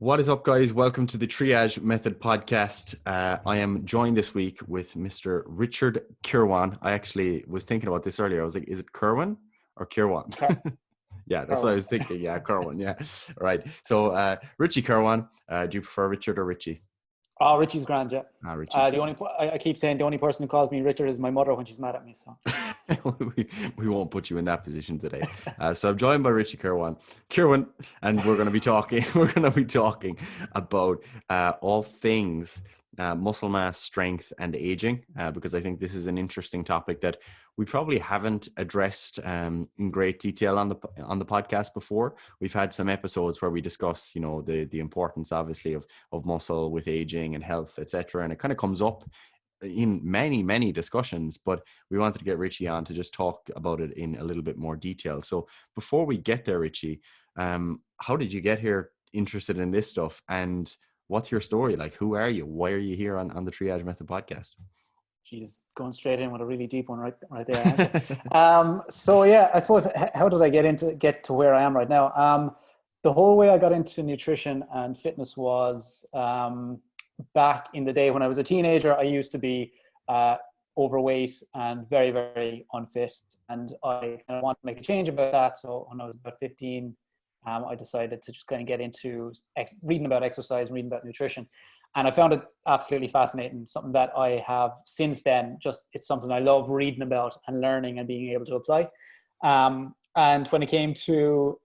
What is up, guys? Welcome to the Triage Method podcast. I am joined this week with Mr. Richard Kirwan. I actually was thinking about this earlier. I was like, is it Kirwan or Kirwan? Yeah, that's Kirwan. what I was thinking. Yeah, Kirwan. Yeah, right. So, Richie Kirwan. Do you prefer Richard or Richie? Oh, Richie's grand, yeah. Richie's The only I keep saying the only person who calls me Richard is my mother when she's mad at me. So we won't put you in that position today. So I'm joined by Richie Kirwan, and we're going to be talking. We're going to be talking about all things muscle mass, strength, and aging, because I think this is an interesting topic that we probably haven't addressed in great detail on the podcast before. We've had some episodes where we discuss, the importance, obviously, of muscle with aging and health, etc., and it kind of comes up in many discussions, but we wanted to get Richie on to just talk about it in a little bit more detail. So before we get there, Richie, how did you get here interested in this stuff, and what's your story? Like, who are you? Why are you here on the Triage Method podcast? she's going straight in with a really deep one right there. So yeah, I suppose, how did I get to where I am right now? The whole way I got into nutrition and fitness was back in the day when I was a teenager. I used to be overweight and very, very unfit, and I kind of wanted to make a change about that. So when I was about 15, I decided to just kind of get into reading about exercise, reading about nutrition. And I found it absolutely fascinating, something that I have since then, it's something I love reading about and learning and being able to apply. And when it came to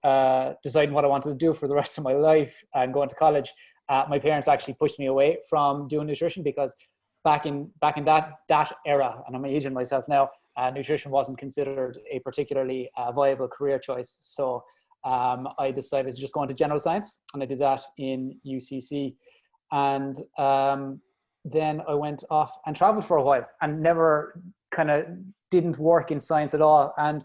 deciding what I wanted to do for the rest of my life and going to college, my parents actually pushed me away from doing nutrition, because back in that era, and I'm aging myself now, nutrition wasn't considered a particularly viable career choice. So I decided to just go into general science, and I did that in UCC. And then I went off and traveled for a while and never kind of didn't work in science at all. And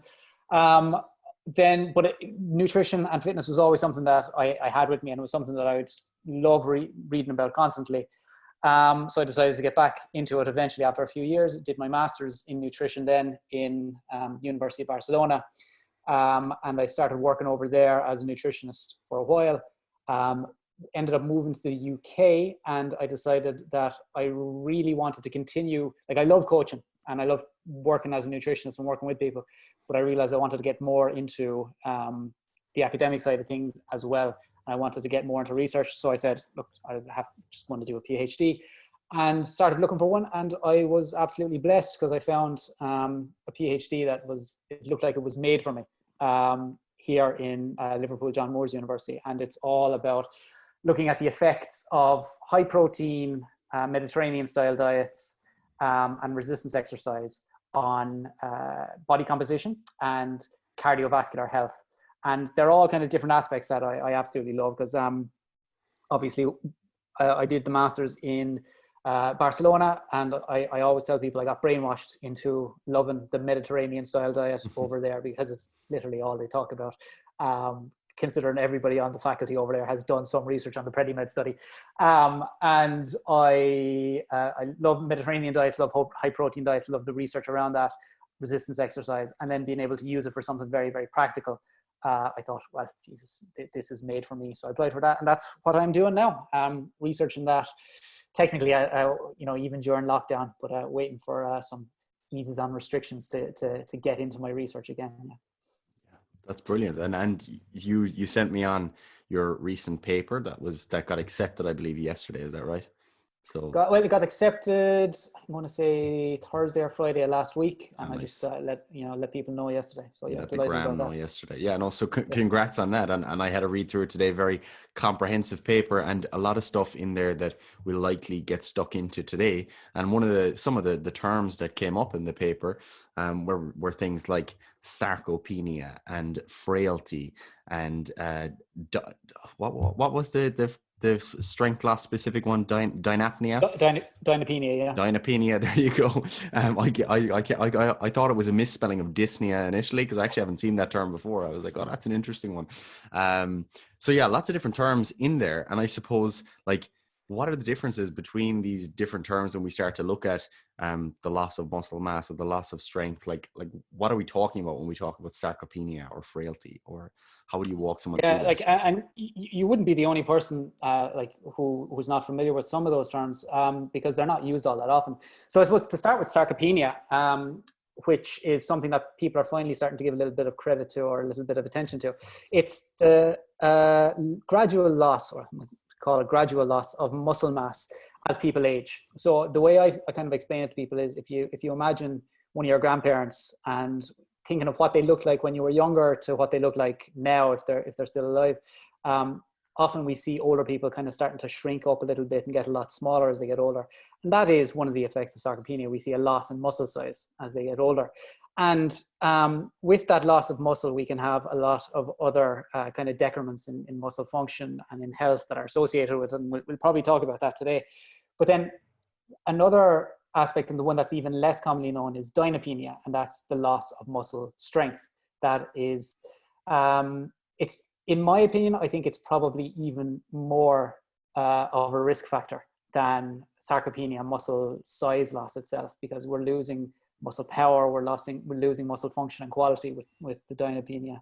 nutrition and fitness was always something that I had with me, and it was something that I would love reading about constantly. So I decided to get back into it eventually after a few years. Did my master's in nutrition then in University of Barcelona. And I started working over there as a nutritionist for a while. Ended up moving to the UK, and I decided that I really wanted to continue. Like, I love coaching and I love working as a nutritionist and working with people, but I realized I wanted to get more into the academic side of things as well. And I wanted to get more into research. So I said, look, I just want to do a PhD, and started looking for one. And I was absolutely blessed, because I found a PhD it looked like it was made for me here in Liverpool John Moores University. And it's all about looking at the effects of high protein, Mediterranean style diets and resistance exercise on body composition and cardiovascular health. And they're all kind of different aspects that I absolutely love, because obviously I did the master's in Barcelona, and I always tell people I got brainwashed into loving the Mediterranean style diet over there, because it's literally all they talk about. Considering everybody on the faculty over there has done some research on the PREDIMED study. And I love Mediterranean diets, love high protein diets, love the research around that, resistance exercise, and then being able to use it for something very, very practical. I thought, well, Jesus, this is made for me. So I applied for that, and that's what I'm doing now. Researching that technically, even during lockdown, but waiting for some eases on restrictions to get into my research again. That's brilliant. And you sent me on your recent paper that got accepted, I believe, yesterday. Is that right? So it got accepted, I want to say Thursday or Friday of last week, and I just let people know yesterday. So yeah, the gram know yesterday. Yeah, no. So congrats on that. And I had a read through it today. Very comprehensive paper, and a lot of stuff in there that we'll likely get stuck into today. And some of the terms that came up in the paper were things like sarcopenia and frailty and what was the strength loss specific one? Dynapenia. Dynapenia, yeah. Dynapenia. There you go. I thought it was a misspelling of dyspnea initially, because I actually haven't seen that term before. I was like, oh, that's an interesting one. So yeah, lots of different terms in there, and I suppose, like, what are the differences between these different terms when we start to look at the loss of muscle mass or the loss of strength? Like what are we talking about when we talk about sarcopenia or frailty, or how would you walk someone through Yeah, that? like, and you wouldn't be the only person like who's not familiar with some of those terms, because they're not used all that often. So I suppose to start with sarcopenia, which is something that people are finally starting to give a little bit of credit to, or a little bit of attention to. It's the gradual loss, or call it gradual loss, of muscle mass as people age. So the way I kind of explain it to people is, if you imagine one of your grandparents and thinking of what they looked like when you were younger to what they look like now, if they're still alive, often we see older people kind of starting to shrink up a little bit and get a lot smaller as they get older. And that is one of the effects of sarcopenia. We see a loss in muscle size as they get older. And with that loss of muscle, we can have a lot of other kind of decrements in muscle function and in health that are associated with it. And we'll probably talk about that today. But then another aspect, and the one that's even less commonly known, is dynapenia, and that's the loss of muscle strength. That is, it's, in my opinion, I think it's probably even more of a risk factor than sarcopenia, muscle size loss itself, because we're losing muscle power, we're losing muscle function and quality with the dynapenia.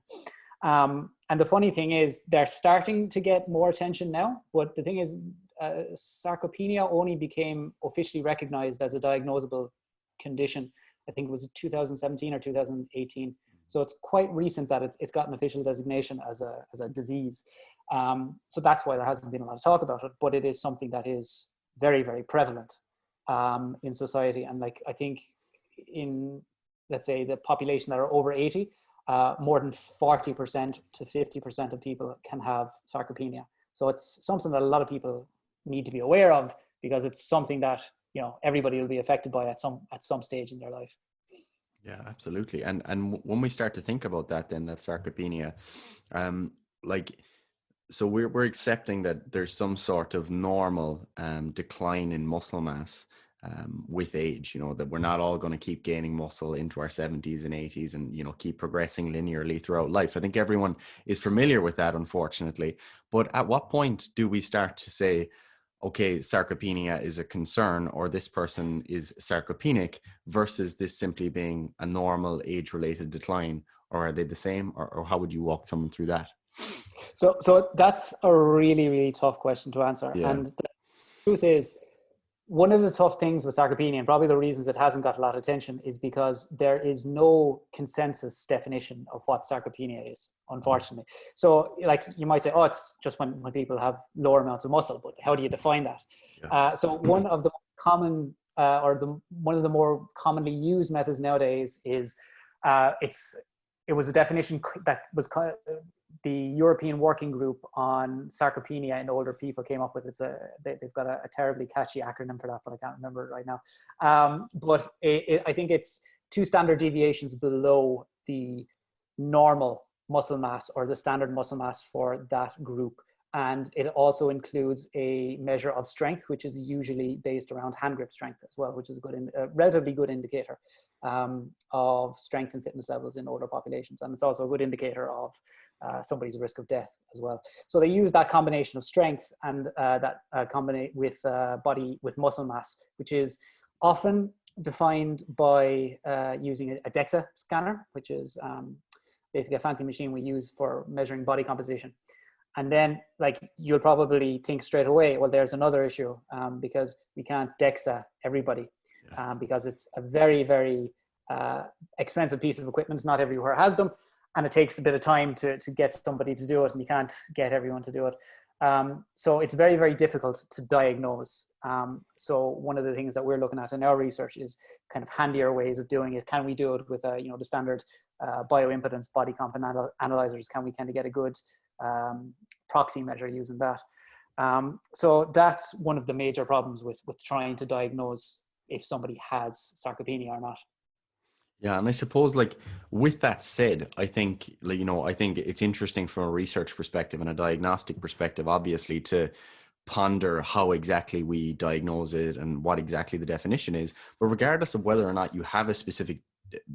And the funny thing is, they're starting to get more attention now, but the thing is, sarcopenia only became officially recognized as a diagnosable condition, I think it was 2017 or 2018. So it's quite recent that it's got an official designation as a disease. So that's why there hasn't been a lot of talk about it, but it is something that is very, very prevalent in society. And like, I think in, let's say, the population that are over 80, more than 40% to 50% of people can have sarcopenia. So it's something that a lot of people need to be aware of, because it's something that, you know, everybody will be affected by at some stage in their life. Yeah, absolutely. And when we start to think about that, then that sarcopenia, like, so we're accepting that there's some sort of normal decline in muscle mass with age, you know, that we're not all going to keep gaining muscle into our 70s and 80s and, you know, keep progressing linearly throughout life. I think everyone is familiar with that, unfortunately. But at what point do we start to say, okay, sarcopenia is a concern, or this person is sarcopenic, versus this simply being a normal age-related decline? Or are they the same? Or how would you walk someone through that? So that's a really, really tough question to answer. Yeah. And the truth is, one of the tough things with sarcopenia, and probably the reasons it hasn't got a lot of attention, is because there is no consensus definition of what sarcopenia is, unfortunately. So like, you might say, oh, it's just when people have lower amounts of muscle, but how do you define that? Yeah. So one of the common, one of the more commonly used methods nowadays is, it was a definition that was the European Working Group on Sarcopenia in older people came up with. They've got a terribly catchy acronym for that, but I can't remember it right now. But I think it's 2 standard deviations below the normal muscle mass, or the standard muscle mass for that group. And it also includes a measure of strength, which is usually based around hand grip strength as well, which is a relatively good indicator of strength and fitness levels in older populations. And it's also a good indicator of somebody's risk of death as well. So they use that combination of strength and that combine with muscle mass, which is often defined by using a DEXA scanner, which is basically a fancy machine we use for measuring body composition. And then, like, you'll probably think straight away, well, there's another issue, because we can't DEXA everybody, because it's a very, very expensive piece of equipment. Not everywhere has them, and it takes a bit of time to get somebody to do it, and you can't get everyone to do it. So it's very, very difficult to diagnose. So one of the things that we're looking at in our research is kind of handier ways of doing it. Can we do it with the standard bioimpedance body comp analyzers? Can we kind of get a good proxy measure using that? So that's one of the major problems with trying to diagnose if somebody has sarcopenia or not. Yeah, and I suppose, like, with that said, I think, like, you know, I think it's interesting from a research perspective and a diagnostic perspective, obviously, to ponder how exactly we diagnose it and what exactly the definition is. But regardless of whether or not you have a specific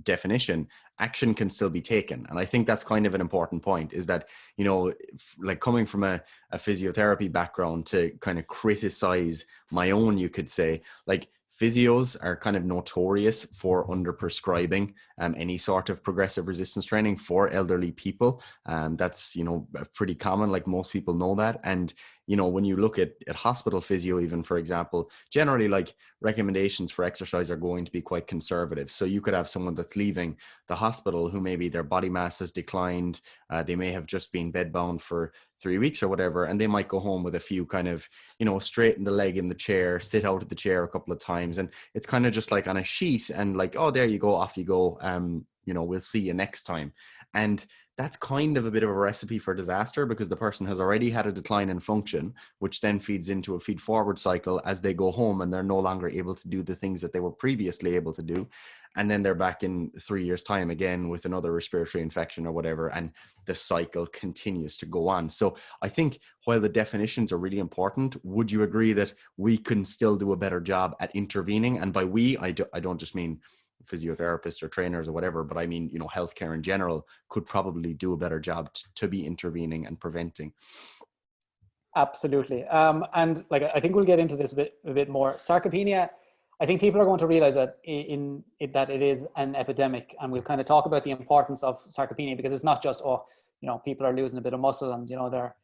definition, action can still be taken. And I think that's kind of an important point, is that, you know, like coming from a physiotherapy background to kind of criticize my own, you could say, like, physios are kind of notorious for under prescribing any sort of progressive resistance training for elderly people. That's, you know, pretty common, like most people know that. And, you know, when you look at hospital physio, even for example, generally like recommendations for exercise are going to be quite conservative. So you could have someone that's leaving the hospital who maybe their body mass has declined. They may have just been bedbound for 3 weeks or whatever, and they might go home with a few kind of, you know, straighten the leg in the chair, sit out of the chair a couple of times, and it's kind of just like on a sheet, and like, oh, there you go, off you go, you know, we'll see you next time. And that's kind of a bit of a recipe for disaster, because the person has already had a decline in function, which then feeds into a feed forward cycle as they go home and they're no longer able to do the things that they were previously able to do. And then they're back in 3 years' time again with another respiratory infection or whatever, and the cycle continues to go on. So I think while the definitions are really important, would you agree that we can still do a better job at intervening? And by we, I don't just mean physiotherapists or trainers or whatever, but I mean, you know, healthcare in general could probably do a better job to be intervening and preventing. Absolutely. And like, I think we'll get into this a bit more. Sarcopenia, I think people are going to realize that that it is an epidemic, and we'll kind of talk about the importance of sarcopenia, because it's not just, oh, you know, people are losing a bit of muscle and, you know, they're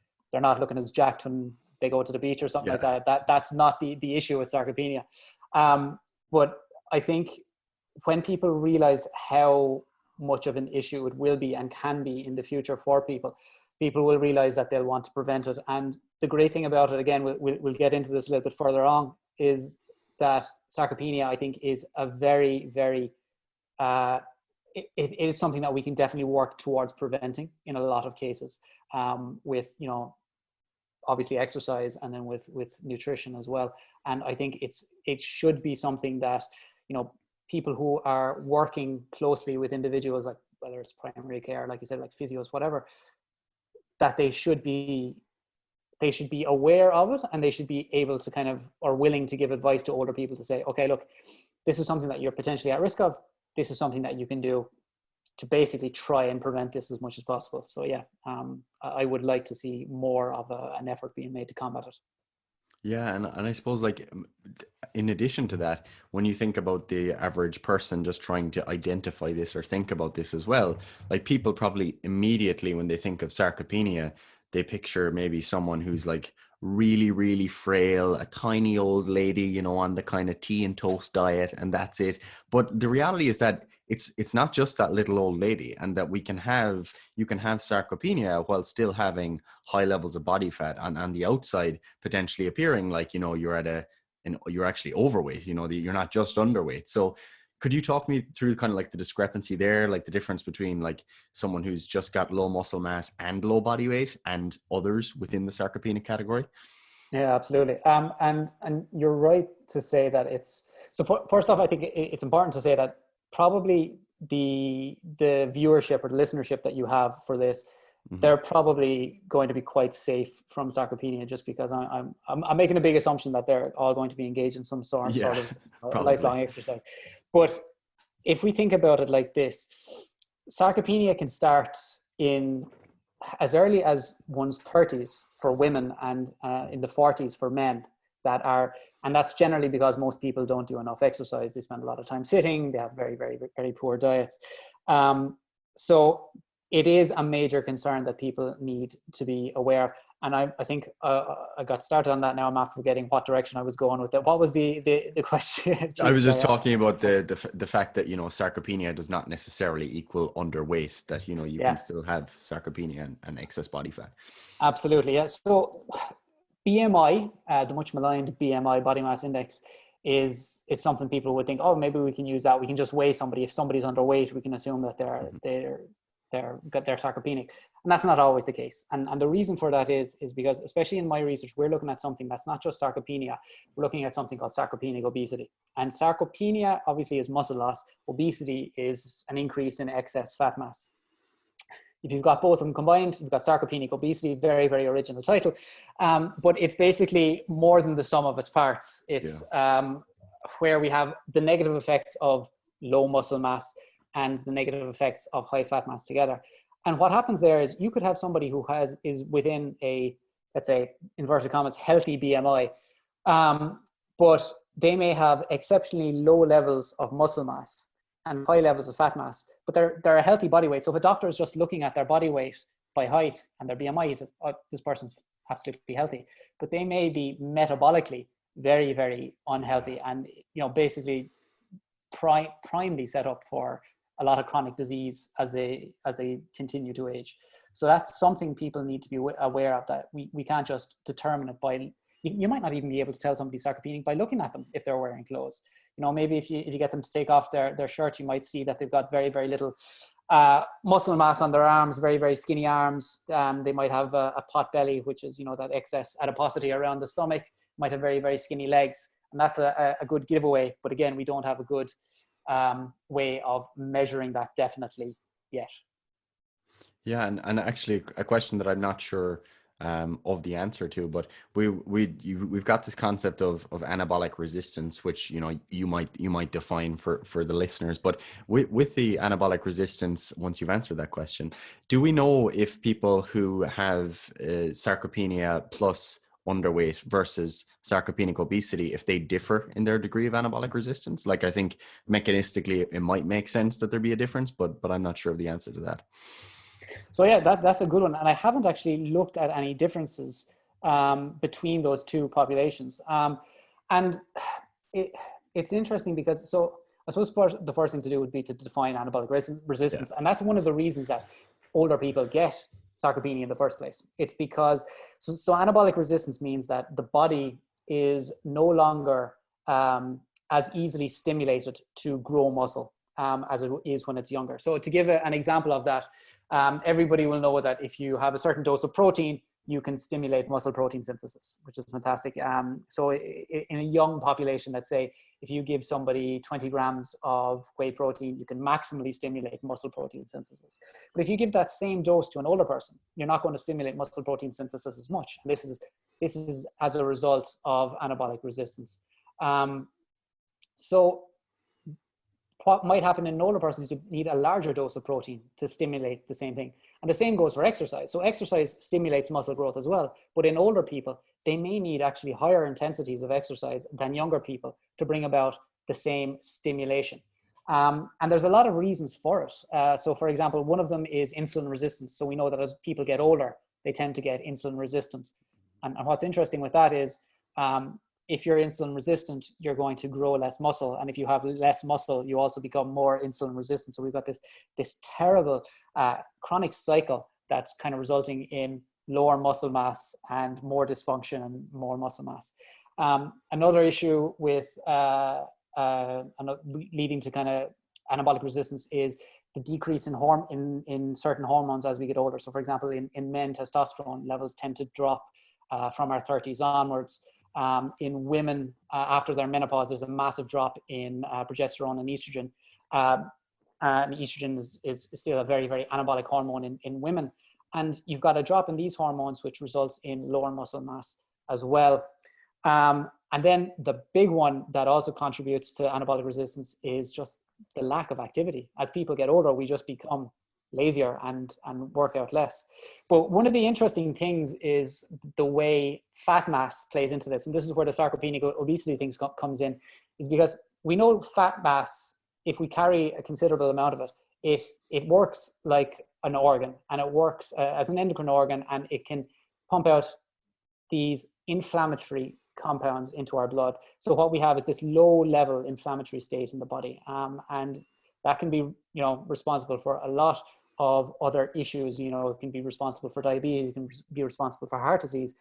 not looking as jacked when they go to the beach or something like that. That's not the issue with sarcopenia. But I think when people realize how much of an issue it will be and can be in the future for people will realize that they'll want to prevent it. And the great thing about it, again, we'll get into this a little bit further on, is that sarcopenia, I think, is a very, very, it is something that we can definitely work towards preventing in a lot of cases, with, you know, obviously exercise, and then with nutrition as well. And I think it should be something that, you know, people who are working closely with individuals, like whether it's primary care, like you said, like physios, whatever, that they should be aware of it, and they should be able to kind of, or willing to give advice to older people to say, okay, look, this is something that you're potentially at risk of. This is something that you can do to basically try and prevent this as much as possible. So yeah, I would like to see more of an effort being made to combat it. Yeah, and I suppose, like, in addition to that, when you think about the average person just trying to identify this or think about this as well, like, people probably immediately, when they think of sarcopenia, they picture maybe someone who's like really, really frail, a tiny old lady, you know, on the kind of tea and toast diet, and that's it. But the reality is that it's not just that little old lady, and that you can have sarcopenia while still having high levels of body fat on the outside, potentially appearing like, you know, you're actually overweight, you know, you're not just underweight. So could you talk me through kind of like the discrepancy there, like the difference between like someone who's just got low muscle mass and low body weight and others within the sarcopenia category? Yeah, absolutely. And you're right to say that first off, I think it's important to say that probably the viewership or the listenership that you have for this, they're probably going to be quite safe from sarcopenia, just because I'm making a big assumption that they're all going to be engaged in some sort of lifelong exercise. But if we think about it like this, sarcopenia can start in as early as one's 30s for women, and in the 40s for men. And that's generally because most people don't do enough exercise. They spend a lot of time sitting. They have very, very, very poor diets. So it is a major concern that people need to be aware of. And I think I got started on that now. I'm not forgetting what direction I was going with it. What was the question? I was just talking about the fact that, you know, sarcopenia does not necessarily equal underweight, that, you know, you can still have sarcopenia and excess body fat. Absolutely. Yes. So BMI, the much maligned BMI, body mass index, is something people would think, oh, maybe we can use that. We can just weigh somebody. If somebody's underweight, we can assume that they're sarcopenic. And that's not always the case. And the reason for that is because, especially in my research, we're looking at something that's not just sarcopenia. We're looking at something called sarcopenic obesity. And sarcopenia obviously is muscle loss. Obesity is an increase in excess fat mass. If you've got both of them combined, you've got sarcopenic obesity, very, very original title. But it's basically more than the sum of its parts. It's where we have the negative effects of low muscle mass and the negative effects of high fat mass together. And what happens there is you could have somebody who is within a, let's say, inverted commas, healthy BMI, but they may have exceptionally low levels of muscle mass and high levels of fat mass, but they're a healthy body weight. So if a doctor is just looking at their body weight by height and their BMI, he says, oh, this person's absolutely healthy, but they may be metabolically very, very unhealthy, and basically primarily set up for a lot of chronic disease as they continue to age. So that's something people need to be aware of, that we can't just determine it by, you might not even be able to tell somebody's sarcopenic by looking at them if they're wearing clothes. Maybe if you get them to take off their shirt, you might see that they've got very, very little muscle mass on their arms, very, very skinny arms. They might have a pot belly, which is, that excess adiposity around the stomach, might have very, very skinny legs. And that's a good giveaway. But again, we don't have a good way of measuring that definitely yet. Yeah, and actually a question that I'm not sure of the answer to, but we've got this concept of anabolic resistance, which you might define for the listeners. But with the anabolic resistance, once you've answered that question, do we know if people who have sarcopenia plus underweight versus sarcopenic obesity, if they differ in their degree of anabolic resistance? Like, I think mechanistically it might make sense that there be a difference, but I'm not sure of the answer to that. So yeah, that's a good one. And I haven't actually looked at any differences between those two populations. And it's interesting because, so I suppose the first thing to do would be to define anabolic resistance. Yeah. And that's one of the reasons that older people get sarcopenia in the first place. It's because, so anabolic resistance means that the body is no longer as easily stimulated to grow muscle as it is when it's younger. So to give an example of that, everybody will know that if you have a certain dose of protein, you can stimulate muscle protein synthesis, which is fantastic. So in a young population, let's say, if you give somebody 20 grams of whey protein, you can maximally stimulate muscle protein synthesis. But if you give that same dose to an older person, you're not going to stimulate muscle protein synthesis as much. And this is as a result of anabolic resistance. So what might happen in an older person is you need a larger dose of protein to stimulate the same thing. And the same goes for exercise. So exercise stimulates muscle growth as well. But in older people, they may need actually higher intensities of exercise than younger people to bring about the same stimulation. And there's a lot of reasons for it. So for example, one of them is insulin resistance. So we know that as people get older, they tend to get insulin resistant. And what's interesting with that is, if you're insulin resistant, you're going to grow less muscle. And if you have less muscle, you also become more insulin resistant. So we've got this terrible chronic cycle that's kind of resulting in lower muscle mass and more dysfunction and more muscle mass. Another issue with leading to kind of anabolic resistance is the decrease in certain hormones as we get older. So for example, in men, testosterone levels tend to drop from our 30s onwards. In women, after their menopause, there's a massive drop in progesterone and estrogen. And estrogen is still a very, very anabolic hormone in women. And you've got a drop in these hormones, which results in lower muscle mass as well. And then the big one that also contributes to anabolic resistance is just the lack of activity. As people get older, we just become lazier and work out less. But one of the interesting things is the way fat mass plays into this. And this is where the sarcopenic obesity things comes in, is because we know fat mass, if we carry a considerable amount of it, it works like an organ, and it works as an endocrine organ, and it can pump out these inflammatory compounds into our blood. So what we have is this low level inflammatory state in the body. And that can be, responsible for a lot of other issues. It can be responsible for diabetes, it can be responsible for heart disease,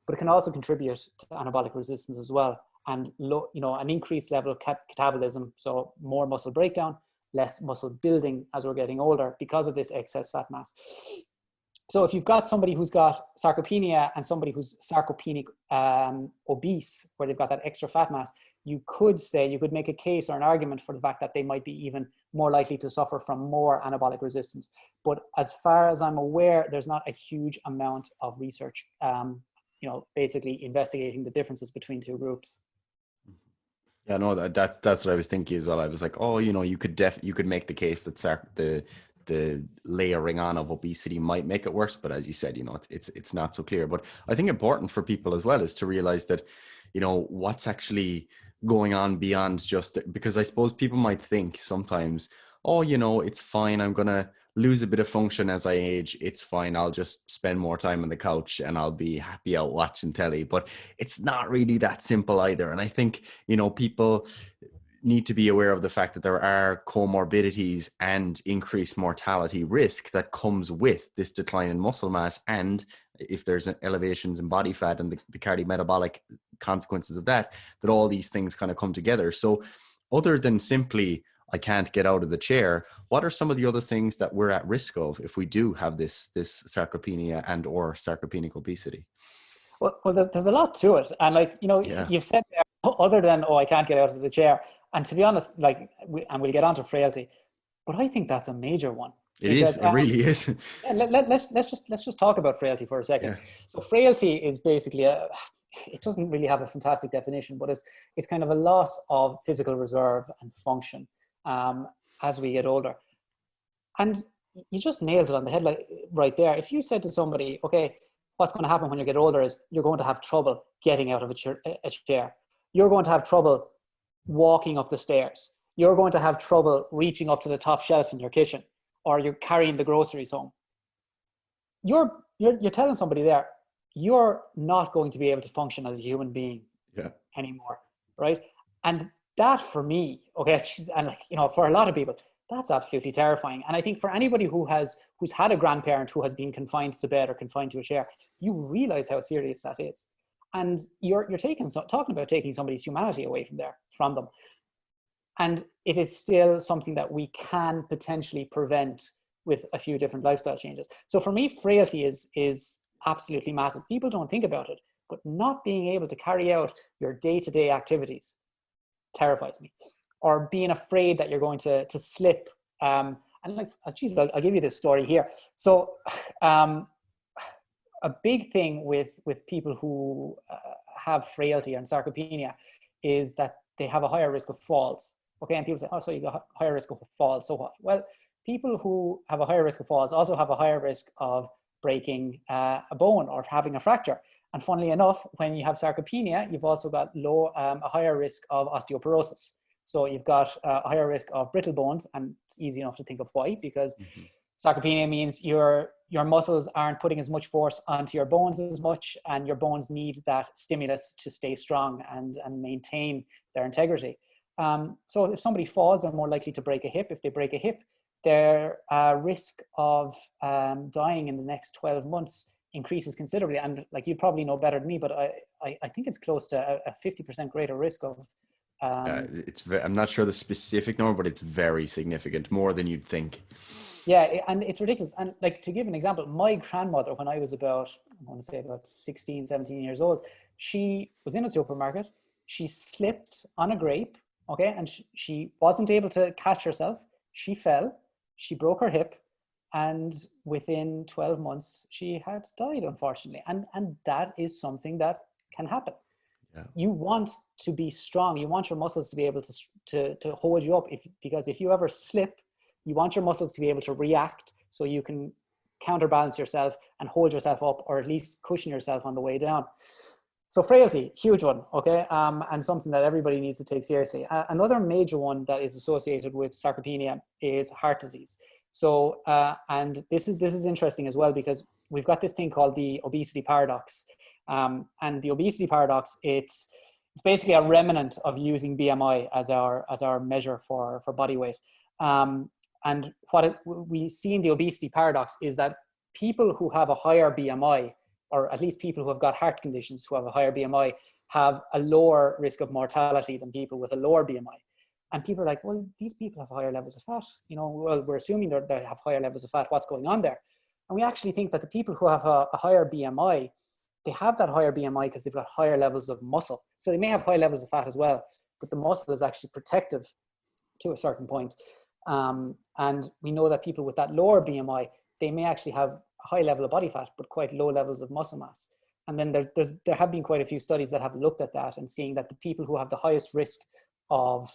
but it can also contribute to anabolic resistance as well. And an increased level of catabolism, so more muscle breakdown, less muscle building as we're getting older because of this excess fat mass. So if you've got somebody who's got sarcopenia and somebody who's sarcopenic obese, where they've got that extra fat mass, you could make a case or an argument for the fact that they might be even more likely to suffer from more anabolic resistance. But as far as I'm aware, there's not a huge amount of research, basically investigating the differences between two groups. Yeah, no, that's what I was thinking as well. I was like, oh, you could make the case that the layering on of obesity might make it worse, but as you said, it's not so clear. But I think important for people as well is to realize that, what's actually going on beyond just because I suppose people might think sometimes, oh, it's fine. I'm gonna lose a bit of function as I age. It's fine. I'll just spend more time on the couch and I'll be happy out watching telly. But it's not really that simple either. And I think, people need to be aware of the fact that there are comorbidities and increased mortality risk that comes with this decline in muscle mass. And if there's elevations in body fat and the cardiometabolic consequences of that, that all these things kind of come together. So other than simply, I can't get out of the chair, what are some of the other things that we're at risk of if we do have this sarcopenia and or sarcopenic obesity? Well, there's a lot to it. And like, Yeah. you've said there, other than, oh, I can't get out of the chair. And to be honest, like, and we'll get on to frailty, but I think that's a major one. It Because is. It really is. yeah, let's just talk about frailty for a second. Yeah. So frailty is basically it doesn't really have a fantastic definition, but it's kind of a loss of physical reserve and function as we get older. And you just nailed it on the head, like, right there. If you said to somebody, okay, what's going to happen when you get older is you're going to have trouble getting out of a chair. You're going to have trouble walking up the stairs. You're going to have trouble reaching up to the top shelf in your kitchen, or you're carrying the groceries home. You're telling somebody there, you're not going to be able to function as a human being anymore, right? And that, for me, okay, and for a lot of people, that's absolutely terrifying. And I think for anybody who's had a grandparent who has been confined to bed or confined to a chair, you realize how serious that is. And you're talking about taking somebody's humanity away from them. And it is still something that we can potentially prevent with a few different lifestyle changes. So for me, frailty is absolutely massive. People don't think about it, but not being able to carry out your day-to-day activities terrifies me. Or being afraid that you're going to slip. And like, geez, I'll give you this story here. So a big thing with people who have frailty and sarcopenia is that they have a higher risk of falls. Okay, and people say, oh, so you got a higher risk of falls, so what? Well, people who have a higher risk of falls also have a higher risk of breaking a bone or having a fracture. And funnily enough, when you have sarcopenia, you've also got a higher risk of osteoporosis. So you've got a higher risk of brittle bones, and it's easy enough to think of why, because sarcopenia means your muscles aren't putting as much force onto your bones as much, and your bones need that stimulus to stay strong and maintain their integrity. So if somebody falls, they're more likely to break a hip. If they break a hip, their risk of dying in the next 12 months increases considerably. And like, you'd probably know better than me, but I think it's close to a 50% greater risk of I'm not sure the specific number, but it's very significant, more than you'd think. Yeah, and it's ridiculous. And like, to give an example, my grandmother, when I was about 16, 17 years old, she was in a supermarket. She slipped on a grape, okay, and she wasn't able to catch herself. She fell, she broke her hip, and within 12 months, she had died, unfortunately. And that is something that can happen. Yeah. You want to be strong. You want your muscles to be able to hold you up, because if you ever slip, you want your muscles to be able to react so you can counterbalance yourself and hold yourself up, or at least cushion yourself on the way down. So frailty, huge one, okay, and something that everybody needs to take seriously. Another major one that is associated with sarcopenia is heart disease. So, and this is interesting as well, because we've got this thing called the obesity paradox. And the obesity paradox, it's basically a remnant of using BMI as our measure for body weight. And what we see in the obesity paradox is that people who have a higher BMI, or at least people who have got heart conditions who have a higher BMI, have a lower risk of mortality than people with a lower BMI. And people are like, well, these people have higher levels of fat. Well, we're assuming they have higher levels of fat. What's going on there? And we actually think that the people who have a higher BMI, they have that higher BMI because they've got higher levels of muscle. So they may have high levels of fat as well, but the muscle is actually protective to a certain point. And we know that people with that lower BMI, they may actually have a high level of body fat, but quite low levels of muscle mass. And then there have been quite a few studies that have looked at that and seeing that the people who have the highest risk of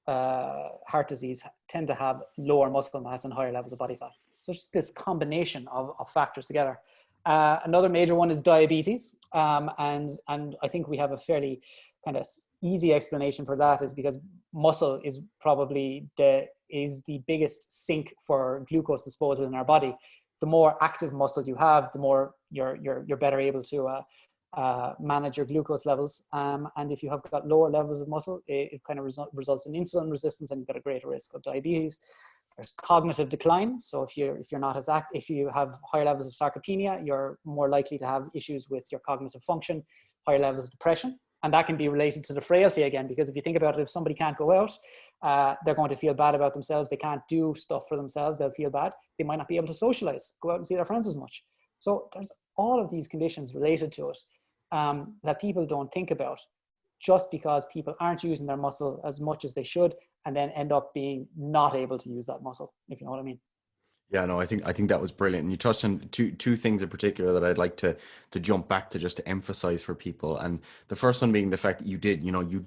heart disease tend to have lower muscle mass and higher levels of body fat. So it's just this combination of factors together. Another major one is diabetes. And I think we have a fairly kind of easy explanation for that, is because muscle is probably the biggest sink for glucose disposal in our body. The more active muscle you have, the more you're better able to manage your glucose levels. And if you have got lower levels of muscle, it kind of results in insulin resistance, and you've got a greater risk of diabetes. There's cognitive decline. So if you have higher levels of sarcopenia, you're more likely to have issues with your cognitive function, higher levels of depression. And that can be related to the frailty again, because if you think about it, if somebody can't go out, they're going to feel bad about themselves. They can't do stuff for themselves. They'll feel bad. They might not be able to socialize, go out and see their friends as much. So there's all of these conditions related to it that people don't think about, just because people aren't using their muscle as much as they should, and then end up being not able to use that muscle, if you know what I mean. Yeah, no, I think that was brilliant. And you touched on two things in particular that I'd like to jump back to, just to emphasize for people. And the first one being the fact that you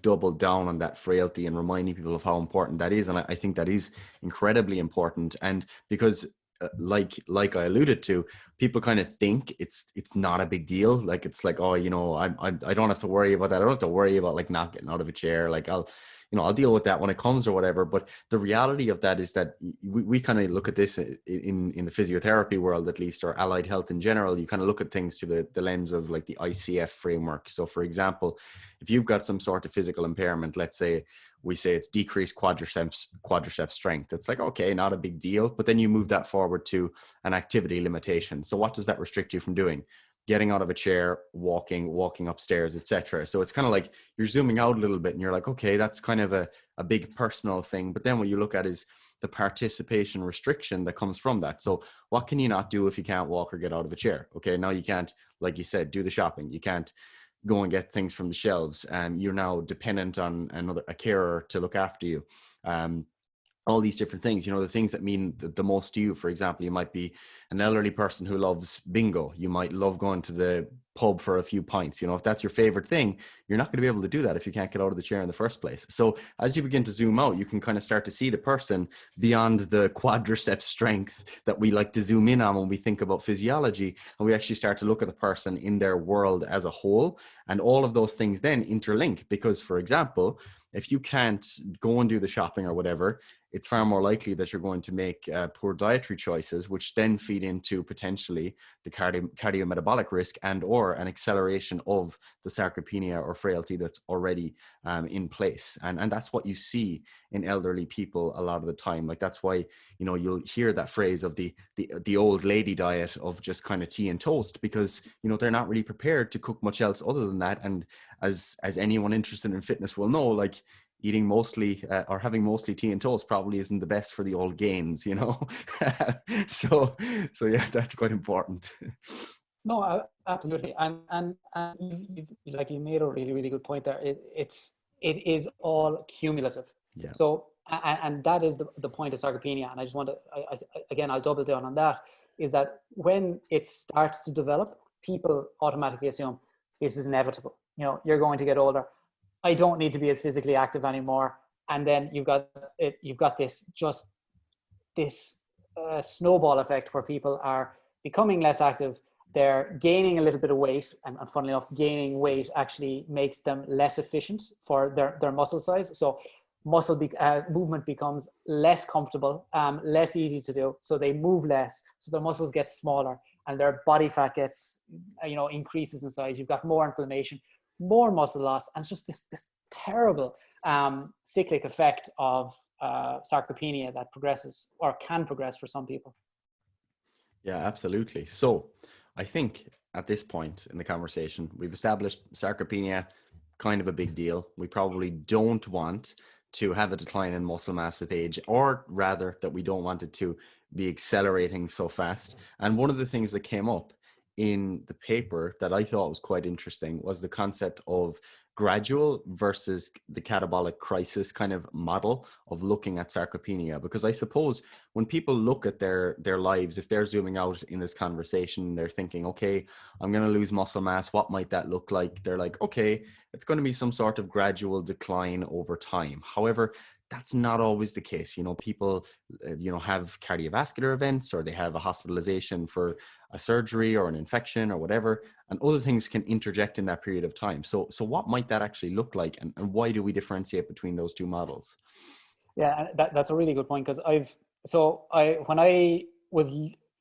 doubled down on that frailty and reminding people of how important that is. And I think that is incredibly important. And because like I alluded to, people kind of think it's not a big deal. Like, it's like, oh, I don't have to worry about that. I don't have to worry about like not getting out of a chair. Like, I'll deal with that when it comes or whatever. But the reality of that is that we kind of look at this in the physiotherapy world, at least, or allied health in general. You kind of look at things through the lens of like the ICF framework. So for example, if you've got some sort of physical impairment, let's say we say it's decreased quadriceps strength. It's like, okay, not a big deal. But then you move that forward to an activity limitation. So what does that restrict you from doing? Getting out of a chair, walking upstairs, etc. So it's kind of like you're zooming out a little bit and you're like, okay, that's kind of a big personal thing. But then what you look at is the participation restriction that comes from that. So what can you not do if you can't walk or get out of a chair? Okay, now you can't, like you said, do the shopping. You can't go and get things from the shelves. You're now dependent on a carer to look after you. All these different things, the things that mean the most to you. For example, you might be an elderly person who loves bingo. You might love going to the pub for a few pints. If that's your favorite thing, you're not going to be able to do that if you can't get out of the chair in the first place. So as you begin to zoom out, you can kind of start to see the person beyond the quadriceps strength that we like to zoom in on when we think about physiology. And we actually start to look at the person in their world as a whole. And all of those things then interlink, because, for example, if you can't go and do the shopping or whatever, it's far more likely that you're going to make poor dietary choices, which then feed into potentially the cardiometabolic risk and or an acceleration of the sarcopenia or frailty that's already in place. And that's what you see in elderly people a lot of the time. Like, that's why, you'll hear that phrase of the old lady diet of just kind of tea and toast, because, they're not really prepared to cook much else other than that. And as anyone interested in fitness will know, like, eating mostly or having mostly tea and toast probably isn't the best for the old gains, so yeah, that's quite important. No, absolutely. And you made a really, really good point there. It is all cumulative. Yeah. So, and that is the point of sarcopenia. And I just want to, again, I'll double down on that, is that when it starts to develop, people automatically assume this is inevitable. You're going to get older. I don't need to be as physically active anymore. And then you've got this snowball effect where people are becoming less active. They're gaining a little bit of weight, and funnily enough, gaining weight actually makes them less efficient for their muscle size. So movement becomes less comfortable, less easy to do. So they move less. So their muscles get smaller, and their body fat gets, increases in size. You've got more inflammation, more muscle loss, and it's just this terrible cyclic effect of sarcopenia that progresses or can progress for some people. Yeah, absolutely. So I think at this point in the conversation, we've established sarcopenia, kind of a big deal. We probably don't want to have a decline in muscle mass with age, or rather that we don't want it to be accelerating so fast. And one of the things that came up in the paper that I thought was quite interesting was the concept of gradual versus the catabolic crisis kind of model of looking at sarcopenia. Because I suppose when people look at their lives, if they're zooming out in this conversation, they're thinking, okay, I'm going to lose muscle mass. What might that look like? They're like, okay, it's going to be some sort of gradual decline over time. However, that's not always the case. You know, people, have cardiovascular events, or they have a hospitalization for a surgery or an infection or whatever, and other things can interject in that period of time. So what might that actually look like, and why do we differentiate between those two models? Yeah, that's a really good point, because when I was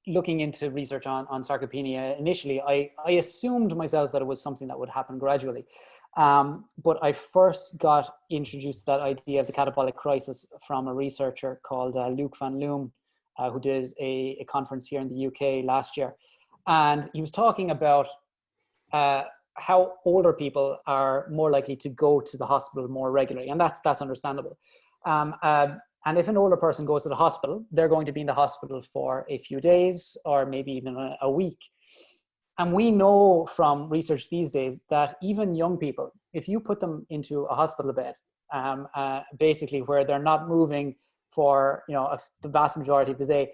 looking into research on sarcopenia initially, I assumed myself that it was something that would happen gradually. But I first got introduced to that idea of the catabolic crisis from a researcher called Luc van Loom, who did a conference here in the UK last year. And he was talking about how older people are more likely to go to the hospital more regularly. And that's understandable. And if an older person goes to the hospital, they're going to be in the hospital for a few days or maybe even a week. And we know from research these days that even young people, if you put them into a hospital bed, basically where they're not moving for the vast majority of the day,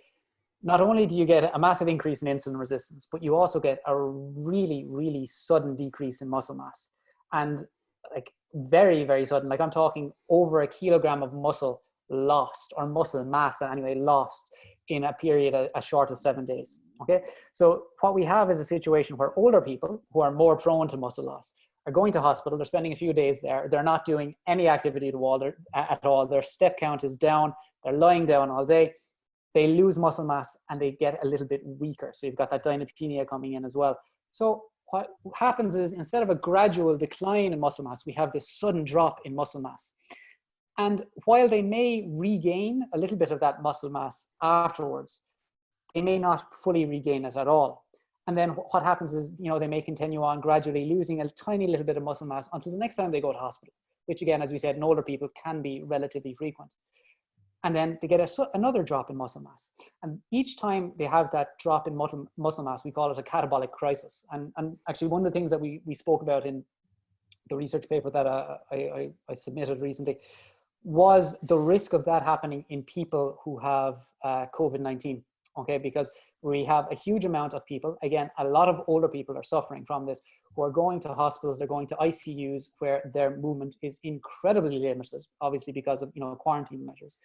not only do you get a massive increase in insulin resistance, but you also get a really, really sudden decrease in muscle mass. And like very, very sudden, like I'm talking over a kilogram of muscle lost, or muscle mass anyway, lost in a period as short as 7 days. Okay, so what we have is a situation where older people who are more prone to muscle loss are going to hospital. They're spending a few days there. They're not doing any activity at all. Their step count is down. They're lying down all day. They lose muscle mass and they get a little bit weaker. So you've got that Dynapenia coming in as well. So what happens is, instead of a gradual decline in muscle mass, we have this sudden drop in muscle mass. And while they may regain a little bit of that muscle mass afterwards, they may not fully regain it at all. And then what happens is, they may continue on gradually losing a tiny little bit of muscle mass until the next time they go to hospital, which again, as we said, in older people can be relatively frequent. And then they get another drop in muscle mass. And each time they have that drop in muscle mass, we call it a catabolic crisis. And actually, one of the things that we spoke about in the research paper that I submitted recently was the risk of that happening in people who have COVID-19. Okay, because we have a huge amount of people, again, a lot of older people are suffering from this, who are going to hospitals, they're going to ICUs where their movement is incredibly limited, obviously because of quarantine measures.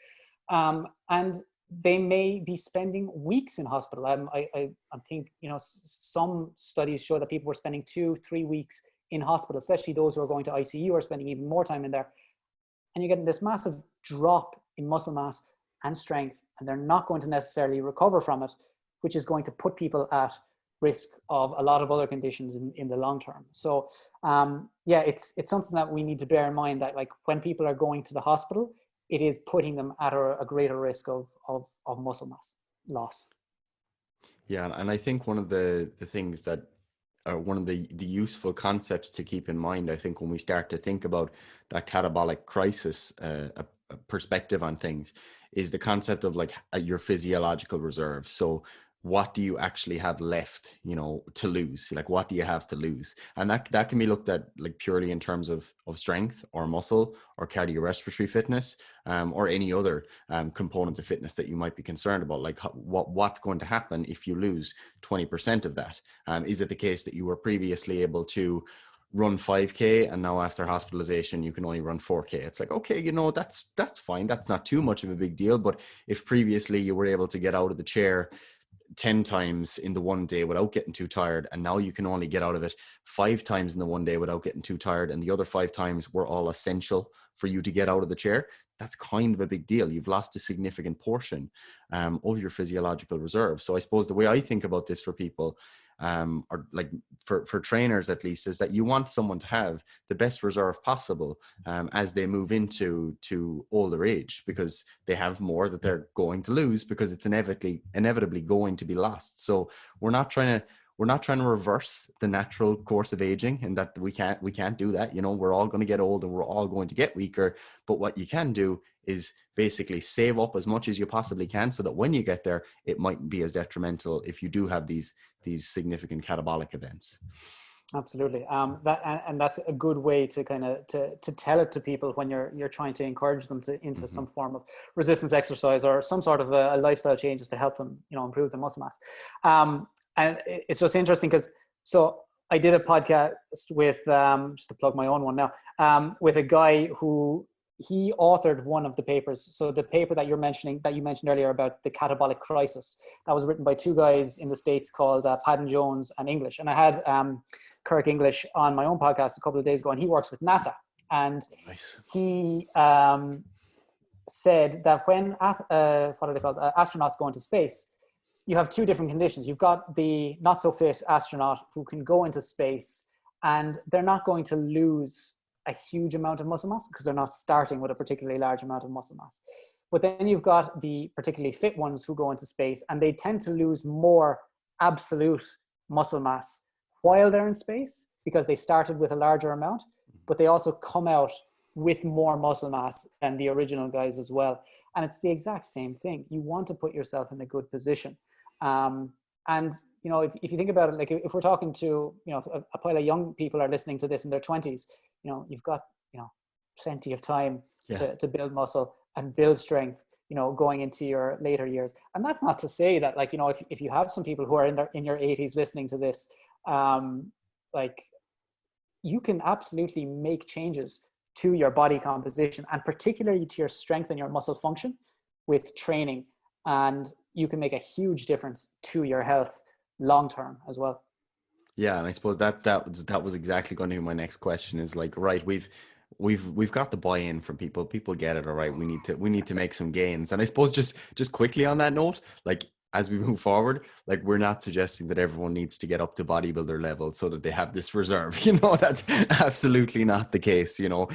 And they may be spending weeks in hospital. I think some studies show that people were spending 2-3 weeks in hospital, especially those who are going to ICU are spending even more time in there. And you're getting this massive drop in muscle mass and strength, and they're not going to necessarily recover from it, which is going to put people at risk of a lot of other conditions in the long term. So it's something that we need to bear in mind, that like when people are going to the hospital, it is putting them at a greater risk of muscle mass loss. Yeah, and I think one of the things that one of the useful concepts to keep in mind, I think, when we start to think about that catabolic crisis a perspective on things, is the concept of like your physiological reserve. So what do you actually have left, to lose? Like, what do you have to lose? And that can be looked at like purely in terms of strength or muscle or cardiorespiratory fitness, or any other component of fitness that you might be concerned about. Like what's going to happen if you lose 20% of that? Is it the case that you were previously able to run 5K and now after hospitalization you can only run 4K? It's like, okay, that's fine. That's not too much of a big deal. But if previously you were able to get out of the chair 10 times in the one day without getting too tired, and now you can only get out of it 5 times in the one day without getting too tired, and the other 5 times were all essential for you to get out of the chair, that's kind of a big deal. You've lost a significant portion of your physiological reserve. So I suppose the way I think about this for people, or like for trainers at least, is that you want someone to have the best reserve possible as they move into older age, because they have more that they're going to lose, because it's inevitably going to be lost. So we're not trying we're not trying to reverse the natural course of aging, and that we can't do that. You know, we're all going to get old and we're all going to get weaker. But what you can do is basically save up as much as you possibly can, so that when you get there, it mightn't be as detrimental if you do have these significant catabolic events. Absolutely. That's a good way to kind of to tell it to people when you're trying to encourage them to into some form of resistance exercise or some sort of a lifestyle changes to help them, you know, improve their muscle mass. And it's just interesting because so I did a podcast with just to plug my own one now, with a guy who he authored one of the papers. So the paper that you mentioned earlier about the catabolic crisis, that was written by two guys in the States called Padden Jones and English. And I had Kirk English on my own podcast a couple of days ago, and he works with NASA. And he said that when what are they called? Astronauts go into space, you have two different conditions. You've got the not so fit astronaut who can go into space, and they're not going to lose a huge amount of muscle mass because they're not starting with a particularly large amount of muscle mass. But then you've got the particularly fit ones who go into space, and they tend to lose more absolute muscle mass while they're in space because they started with a larger amount, but they also come out with more muscle mass than the original guys as well. And it's the exact same thing. You want to put yourself in a good position. And, you know, if you think about it, like if we're talking to, you know, a pile of young people are listening to this in their 20s, you know, you've got, you know, plenty of time to build muscle and build strength, you know, going into your later years. And that's not to say that, like, you know, if you have some people who are in your 80s listening to this, like, you can absolutely make changes to your body composition and particularly to your strength and your muscle function with training. And you can make a huge difference to your health long term as well. Yeah, and I suppose that was exactly going to be my next question. Is like, right, we've got the buy-in from people. People get it, all right. We need to make some gains. And I suppose just quickly on that note, like as we move forward, like we're not suggesting that everyone needs to get up to bodybuilder level so that they have this reserve. You know, that's absolutely not the case. You know,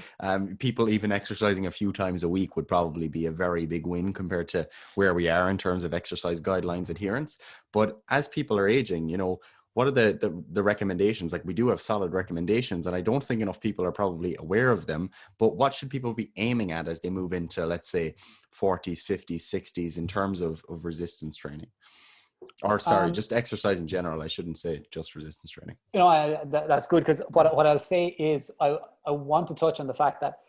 people even exercising a few times a week would probably be a very big win compared to where we are in terms of exercise guidelines adherence. But as people are aging, you know, what are the recommendations? Like, we do have solid recommendations, and I don't think enough people are probably aware of them. But what should people be aiming at as they move into, let's say, 40s, 50s, 60s in terms of resistance training? Or sorry, just exercise in general. I shouldn't say just resistance training. You know, that's good, because what I'll say is I want to touch on the fact that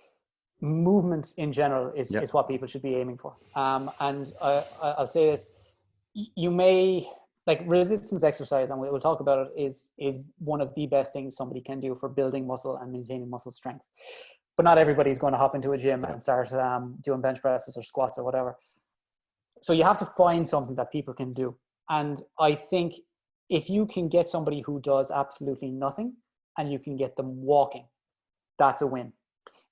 movement in general is what people should be aiming for. And I'll say this, you may... like resistance exercise, and we'll talk about it, is one of the best things somebody can do for building muscle and maintaining muscle strength. But not everybody's going to hop into a gym and start doing bench presses or squats or whatever. So you have to find something that people can do. And I think if you can get somebody who does absolutely nothing and you can get them walking, that's a win.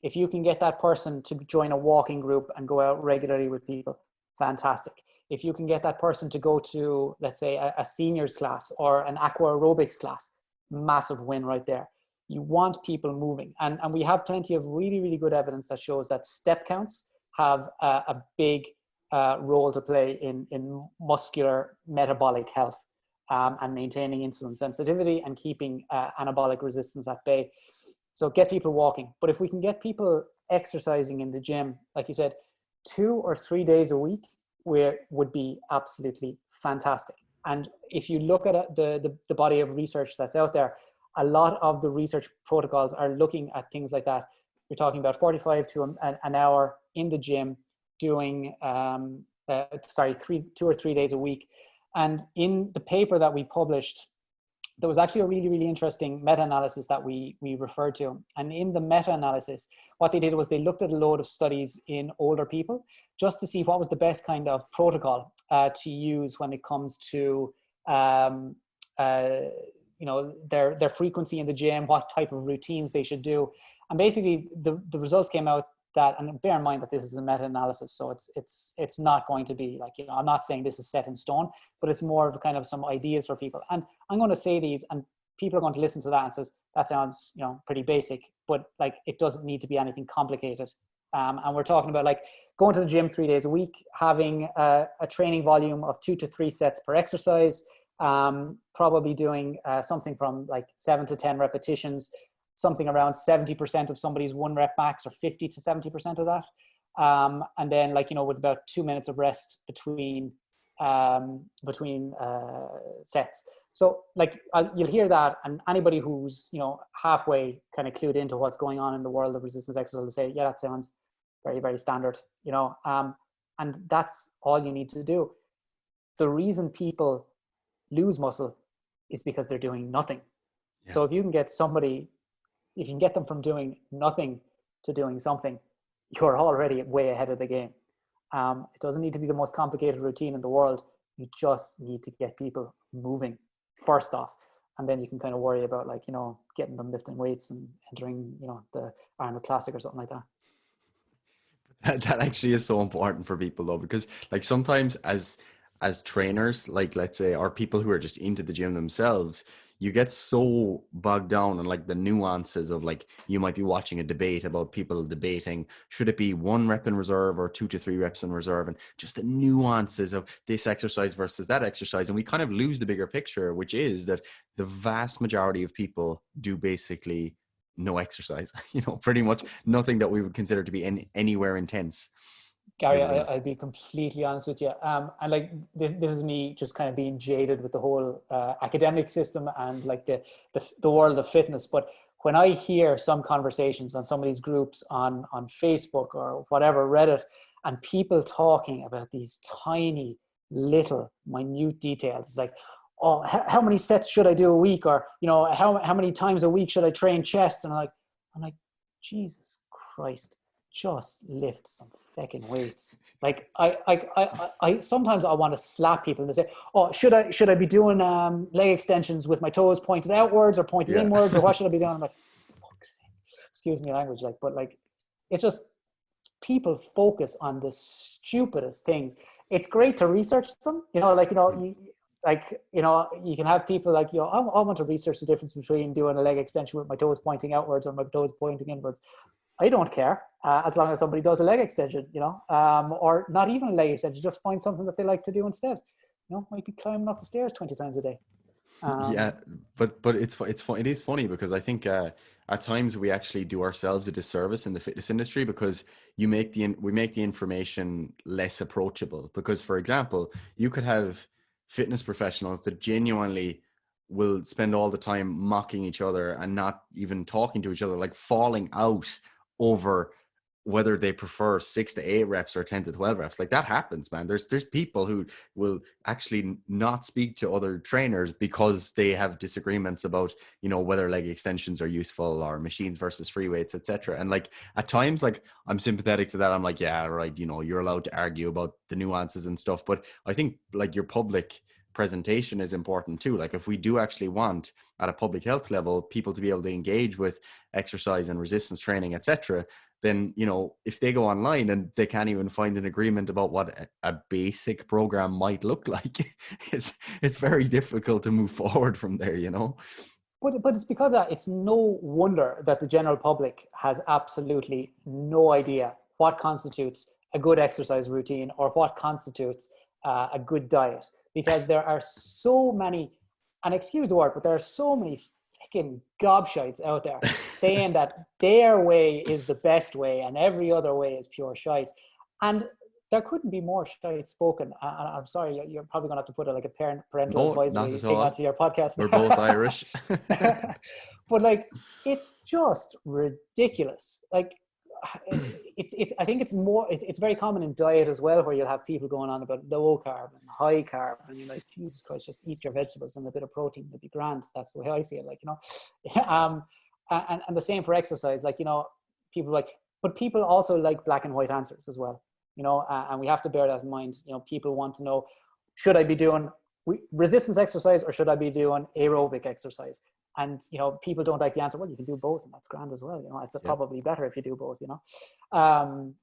If you can get that person to join a walking group and go out regularly with people, fantastic. If you can get that person to go to, let's say, a seniors class or an aqua aerobics class, massive win right there. You want people moving. And we have plenty of really, really good evidence that shows that step counts have a big role to play in muscular metabolic health and maintaining insulin sensitivity and keeping anabolic resistance at bay. So get people walking. But if we can get people exercising in the gym, like you said, 2 or 3 days a week, where would be absolutely fantastic. And if you look at the body of research that's out there, a lot of the research protocols are looking at things like that. You're talking about 45 to an hour in the gym doing 2 or 3 days a week. And in the paper that we published, there was actually a really, really interesting meta-analysis that we referred to. And in the meta-analysis, what they did was they looked at a load of studies in older people just to see what was the best kind of protocol to use when it comes to you know, their frequency in the gym, what type of routines they should do. And basically the results came out that, and bear in mind that this is a meta-analysis, so it's not going to be like, you know, I'm not saying this is set in stone, but it's more of kind of some ideas for people. And I'm going to say these, and people are going to listen to that and says, that sounds, you know, pretty basic, but like, it doesn't need to be anything complicated. And we're talking about like going to the gym 3 days a week, having a training volume of 2 to 3 sets per exercise, probably doing something from like 7 to 10 repetitions, something around 70% of somebody's 1 rep max, or 50 to 70% of that. And then, like, you know, with about 2 minutes of rest between sets. So like you'll hear that, and anybody who's, you know, halfway kind of clued into what's going on in the world of resistance exercise will say, yeah, that sounds very, very standard, you know, and that's all you need to do. The reason people lose muscle is because they're doing nothing. Yeah. So if you can get somebody, if you can get them from doing nothing to doing something, you're already way ahead of the game. It doesn't need to be the most complicated routine in the world. You just need to get people moving first off, and then you can kind of worry about, like, you know, getting them lifting weights and entering, you know, the Arnold Classic or something like that. That actually is so important for people, though, because like sometimes as trainers, like let's say, or people who are just into the gym themselves, you get so bogged down in like the nuances of, like, you might be watching a debate about people debating, should it be 1 rep in reserve or 2 to 3 reps in reserve, and just the nuances of this exercise versus that exercise. And we kind of lose the bigger picture, which is that the vast majority of people do basically no exercise, you know, pretty much nothing that we would consider to be anywhere intense. Gary, I'll be completely honest with you. And like this is me just kind of being jaded with the whole academic system and like the world of fitness. But when I hear some conversations on some of these groups on Facebook or whatever, Reddit, and people talking about these tiny little minute details, it's like, oh, how many sets should I do a week? Or, you know, how many times a week should I train chest? And I'm like, Jesus Christ, just lift some fucking weights. Like I sometimes I want to slap people and say, oh, should I be doing leg extensions with my toes pointed outwards or pointed inwards, or what should I be doing? I'm like, fuck's sake, excuse me language, like, but like, it's just people focus on the stupidest things. It's great to research them, you know, like, you know, you can have people like, you know, I want to research the difference between doing a leg extension with my toes pointing outwards or my toes pointing inwards. I don't care, as long as somebody does a leg extension, you know, or not even a leg extension, just find something that they like to do instead. You know, might be climbing up the stairs 20 times a day. Yeah, but it is funny, because I think at times we actually do ourselves a disservice in the fitness industry, because we make the information less approachable. Because, for example, you could have fitness professionals that genuinely will spend all the time mocking each other and not even talking to each other, like falling out over whether they prefer 6 to 8 reps or 10 to 12 reps. Like, that happens, man. There's people who will actually not speak to other trainers because they have disagreements about, you know, whether leg extensions are useful or machines versus free weights, etc. And like, at times, like, I'm sympathetic to that. I'm like, yeah, right, you know, you're allowed to argue about the nuances and stuff. But I think like your public presentation is important too. Like, if we do actually want at a public health level people to be able to engage with exercise and resistance training, etc., then, you know, if they go online and they can't even find an agreement about what a basic program might look like, it's very difficult to move forward from there, you know. But it's because it's no wonder that the general public has absolutely no idea what constitutes a good exercise routine or what constitutes a good diet, because there are so many, and excuse the word, but there are so many fucking gobshites out there saying that their way is the best way and every other way is pure shite. And there couldn't be more shite spoken. I'm sorry, you're probably going to have to put like a parental advisory thing onto your podcast. We're both Irish. But like, it's just ridiculous. Like, I think it's very common in diet as well, where you'll have people going on about low carb and high carb, and you're like, Jesus Christ, just eat your vegetables and a bit of protein, it'd be grand. That's the way I see it, like, you know. And the same for exercise, like, you know, but people also like black and white answers as well, you know, and we have to bear that in mind. You know, people want to know, should I be doing resistance exercise or should I be doing aerobic exercise? And, you know, people don't like the answer, well, you can do both, and that's grand as well. You know, it's probably better if you do both, you know.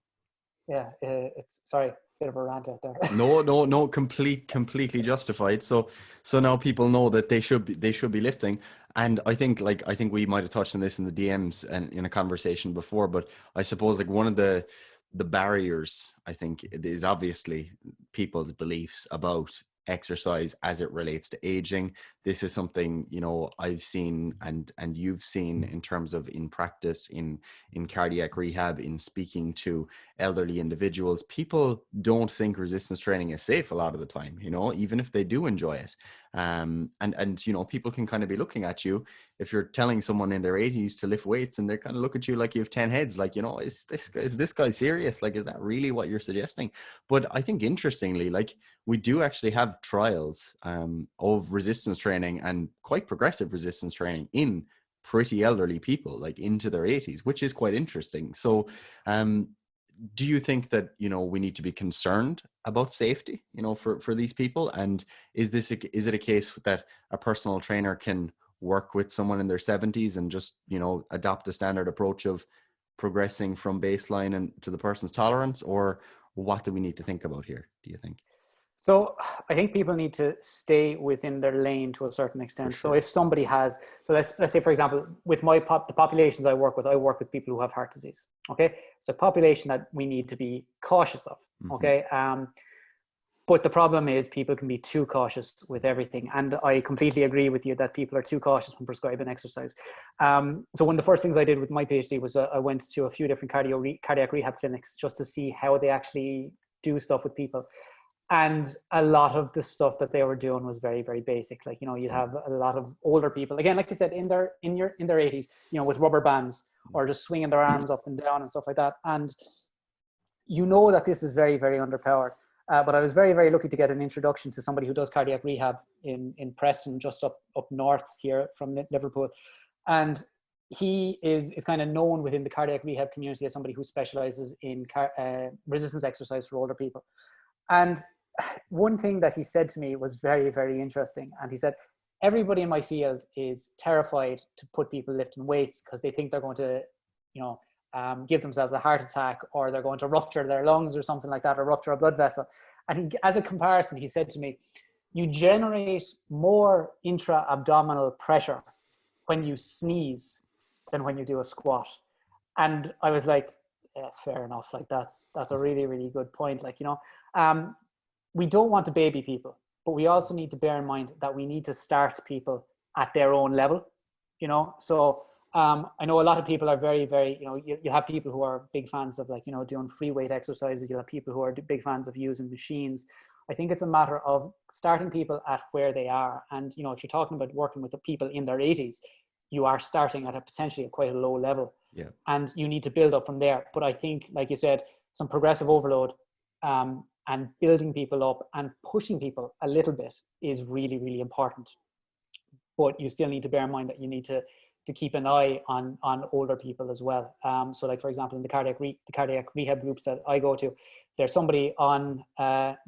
It's, sorry, bit of a rant out there. No, completely justified. So now people know that they should be lifting. And I think we might have touched on this in the DMs and in a conversation before, but I suppose like one of the barriers, I think, is obviously people's beliefs about exercise as it relates to aging. This is something, you know, I've seen and you've seen in terms of in practice, in cardiac rehab, in speaking to elderly individuals. People don't think resistance training is safe a lot of the time, you know, even if they do enjoy it. And you know, people can kind of be looking at you if you're telling someone in their 80s to lift weights, and they kind of look at you like you have 10 heads, like, you know, is this guy serious? Like, is that really what you're suggesting? But I think interestingly, like, we do actually have trials of resistance training, and quite progressive resistance training, in pretty elderly people, like into their 80s, which is quite interesting. So do you think that, you know, we need to be concerned about safety, you know, for these people? And is it a case that a personal trainer can work with someone in their 70s and just, you know, adopt a standard approach of progressing from baseline and to the person's tolerance? Or what do we need to think about here, do you think? So I think people need to stay within their lane to a certain extent. Sure. So if somebody has, so let's say, for example, with the populations I work with people who have heart disease. Okay, it's a population that we need to be cautious of. Okay, but the problem is people can be too cautious with everything, and I completely agree with you that people are too cautious when prescribing exercise. So one of the first things I did with my PhD was I went to a few different cardiac rehab clinics just to see how they actually do stuff with people. And a lot of the stuff that they were doing was very, very basic. Like, you know, you'd have a lot of older people, again, like you said, in their 80s, you know, with rubber bands or just swinging their arms up and down and stuff like that. And you know that this is very, very underpowered. But I was very, very lucky to get an introduction to somebody who does cardiac rehab in Preston, just up north here from Liverpool. And he is kind of known within the cardiac rehab community as somebody who specializes in resistance exercise for older people. And one thing that he said to me was very, very interesting. And he said, everybody in my field is terrified to put people lifting weights because they think they're going to, you know, give themselves a heart attack, or they're going to rupture their lungs or something like that, or rupture a blood vessel. And as a comparison, he said to me, you generate more intra-abdominal pressure when you sneeze than when you do a squat. And I was like, yeah, fair enough. Like that's a really, really good point. Like, you know, we don't want to baby people, but we also need to bear in mind that we need to start people at their own level, you know? So I know a lot of people are very, very, you know, you have people who are big fans of, like, you know, doing free weight exercises. You have people who are big fans of using machines. I think it's a matter of starting people at where they are. And, you know, if you're talking about working with the people in their 80s, you are starting at potentially quite a low level. Yeah. And you need to build up from there. But I think, like you said, some progressive overload and building people up and pushing people a little bit is really, really important. But you still need to bear in mind that you need to keep an eye on older people as well. So, like, for example, in the cardiac rehab groups that I go to, there's somebody on at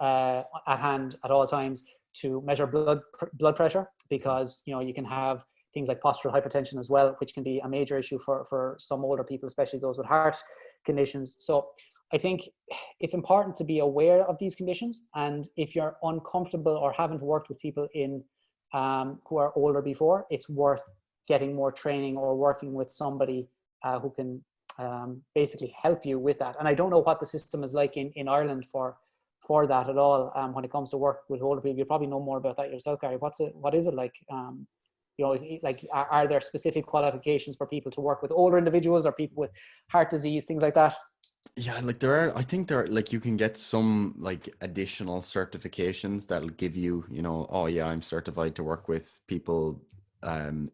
hand at all times to measure blood pressure, because, you know, you can have things like postural hypertension as well, which can be a major issue for some older people, especially those with heart conditions. So I think it's important to be aware of these conditions. And if you're uncomfortable or haven't worked with people who are older before, it's worth getting more training or working with somebody who can basically help you with that. And I don't know what the system is like in Ireland for that at all. When it comes to work with older people, you probably know more about that yourself, Gary. What is it like? You know, like, are there specific qualifications for people to work with older individuals or people with heart disease, things like that? Yeah, like I think there are, like, you can get some like additional certifications that'll give you, you know, oh yeah, I'm certified to work with people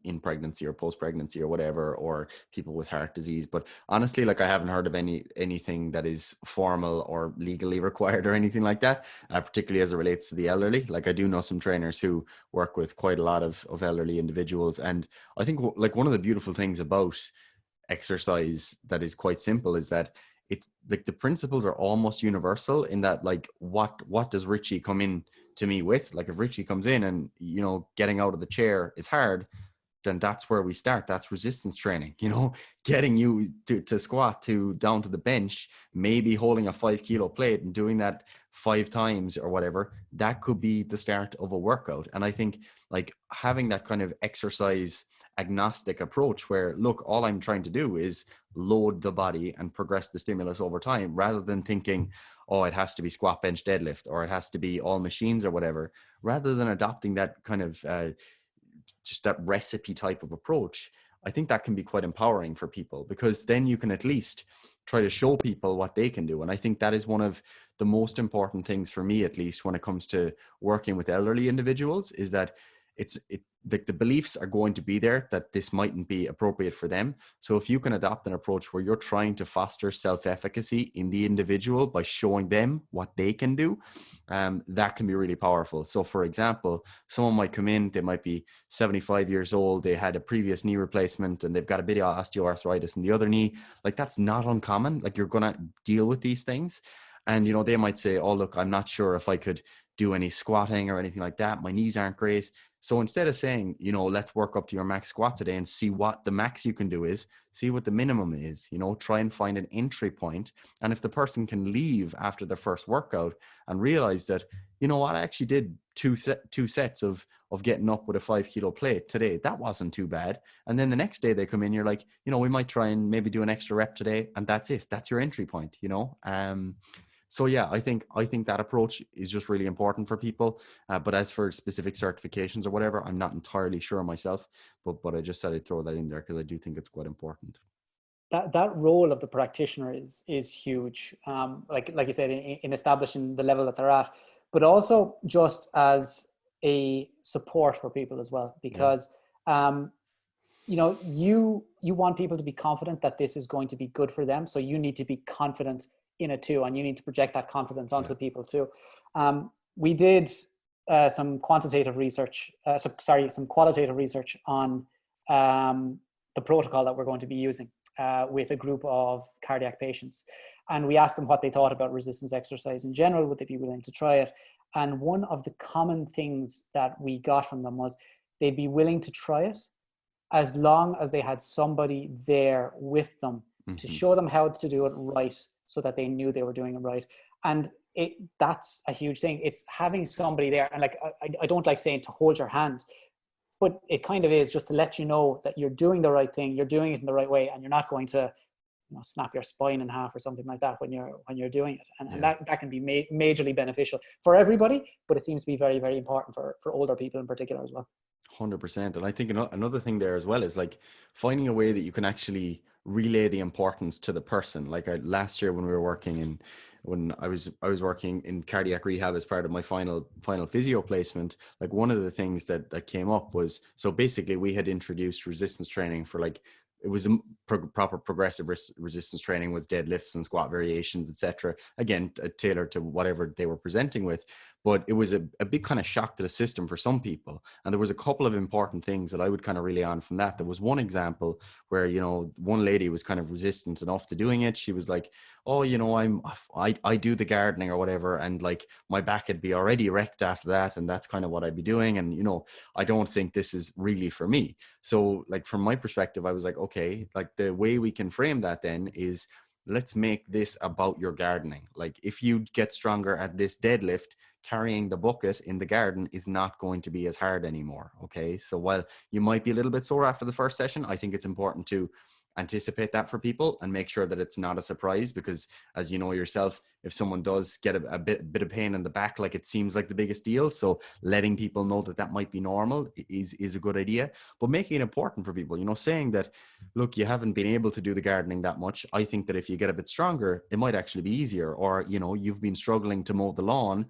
in pregnancy or post-pregnancy or whatever, or people with heart disease. But honestly, like, I haven't heard of anything that is formal or legally required or anything like that, particularly as it relates to the elderly. Like, I do know some trainers who work with quite a lot of elderly individuals. And I think, like, one of the beautiful things about exercise that is quite simple is that it's like the principles are almost universal, in that, like, what does Richie come in to me with? Like, if Richie comes in and, you know, getting out of the chair is hard, then that's where we start. That's resistance training, you know, getting you to squat down to the bench, maybe holding a 5 kilo plate and doing that 5 times or whatever. That could be the start of a workout. And I think like having that kind of exercise agnostic approach where, look, all I'm trying to do is load the body and progress the stimulus over time, rather than thinking, oh, it has to be squat, bench, deadlift, or it has to be all machines or whatever, rather than adopting that kind of just that recipe type of approach. I think that can be quite empowering for people, because then you can at least try to show people what they can do. And I think that is one of the most important things for me, at least when it comes to working with elderly individuals, is that the beliefs are going to be there that this mightn't be appropriate for them. So if you can adopt an approach where you're trying to foster self-efficacy in the individual by showing them what they can do, that can be really powerful. So for example, someone might come in, they might be 75 years old, they had a previous knee replacement and they've got a bit of osteoarthritis in the other knee. Like, that's not uncommon. Like, you're going to deal with these things. And, you know, they might say, oh, look, I'm not sure if I could do any squatting or anything like that. My knees aren't great. So instead of saying, you know, let's work up to your max squat today and see what the max you can do is, see what the minimum is, you know, try and find an entry point. And if the person can leave after their first workout and realize that, you know what, I actually did two sets of getting up with a 5 kilo plate today, that wasn't too bad. And then the next day they come in, you're like, you know, we might try and maybe do an extra rep today. And that's it. That's your entry point, you know? So yeah, I think that approach is just really important for people. But as for specific certifications or whatever, I'm not entirely sure myself. But I just said I'd throw that in there because I do think it's quite important. That role of the practitioner is huge. Like you said, in establishing the level that they're at, but also just as a support for people as well, because you know, you want people to be confident that this is going to be good for them. So you need to be confident in it too, and you need to project that confidence onto people too. We did some qualitative research on the protocol that we're going to be using with a group of cardiac patients, and we asked them what they thought about resistance exercise in general. Would they be willing to try it? And one of the common things that we got from them was they'd be willing to try it as long as they had somebody there with them to show them how to do it right, so that they knew they were doing it right. And that's a huge thing. It's having somebody there. And like, I don't like saying to hold your hand, but it kind of is just to let you know that you're doing the right thing, you're doing it in the right way, and you're not going to, you know, snap your spine in half or something like that when you're doing it. And that can be majorly beneficial for everybody, but it seems to be very, very important for older people in particular as well. 100%. And I think another thing there as well is like finding a way that you can actually relay the importance to the person. Like last year when we were working when I was working in cardiac rehab as part of my final physio placement, like one of the things that came up was, so basically we had introduced resistance training for like, it was a proper progressive resistance training with deadlifts and squat variations, etc. Again, tailored to whatever they were presenting with. But it was a big kind of shock to the system for some people. And there was a couple of important things that I would kind of relay on from that. There was one example where, you know, one lady was kind of resistant enough to doing it. She was like, oh, you know, I do the gardening or whatever. And like my back would be already wrecked after that. And that's kind of what I'd be doing. And, you know, I don't think this is really for me. So like, from my perspective, I was like, okay, like the way we can frame that then is, let's make this about your gardening. Like if you get stronger at this deadlift, carrying the bucket in the garden is not going to be as hard anymore. Okay. So while you might be a little bit sore after the first session, I think it's important to anticipate that for people and make sure that it's not a surprise, because as you know yourself, if someone does get a bit of pain in the back, like it seems like the biggest deal. So letting people know that might be normal is a good idea, but making it important for people, you know, saying that, look, you haven't been able to do the gardening that much. I think that if you get a bit stronger, it might actually be easier. Or, you know, you've been struggling to mow the lawn.